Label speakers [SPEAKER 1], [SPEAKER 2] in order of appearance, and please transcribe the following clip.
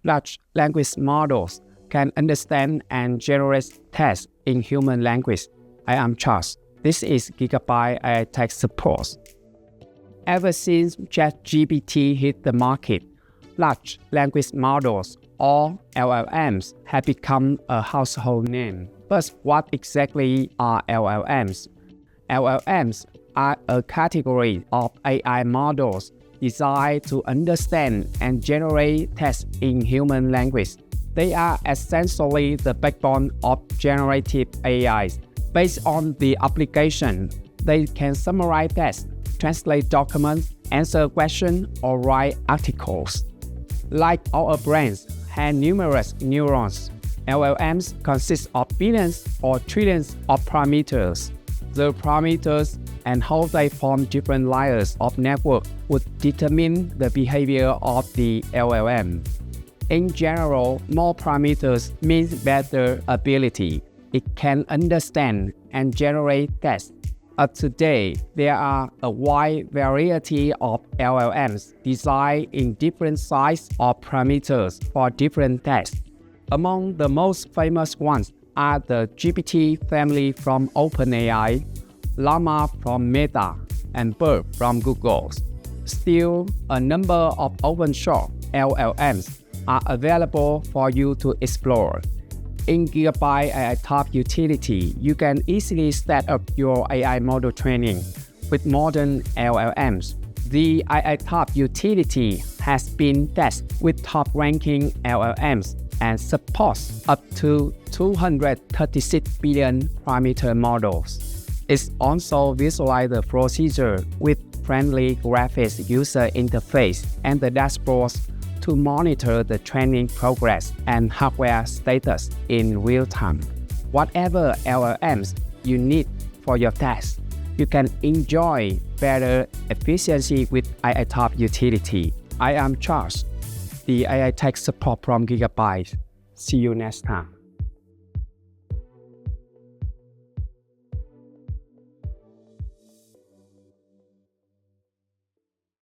[SPEAKER 1] Large language models can understand and generate text in human language. I am Charles. This is GIGABYTE AI Tech Support. Ever since ChatGPT hit the market, large language models, or LLMs, have become a household name. But what exactly are LLMs? LLMs are a category of AI models designed to understand and generate text in human language. They are essentially the backbone of generative AI. Based on the application, they can summarize text, translate documents, answer questions, or write articles. Like our brains have numerous neurons, LLMs consist of billions or trillions of parameters. The parameters and how they form different layers of network would determine the behavior of the LLM. In general, more parameters means better ability. It can understand and generate text. Today, there are a wide variety of LLMs designed in different sizes of parameters for different tasks. Among the most famous ones are the GPT family from OpenAI, Llama from Meta, and Bird from Google. Still, a number of open-source LLMs are available for you to explore. In GIGABYTE AI Top Utility, you can easily set up your AI model training with modern LLMs. The AI Top Utility has been tested with top-ranking LLMs and supports up to 236 billion parameter models. It also visualizes the procedure with friendly graphics user interface and the dashboards to monitor the training progress and hardware status in real time. Whatever LLMs you need for your task, you can enjoy better efficiency with AI Top Utility. I am Charles, the AI Tech Support from GIGABYTE. See you next time.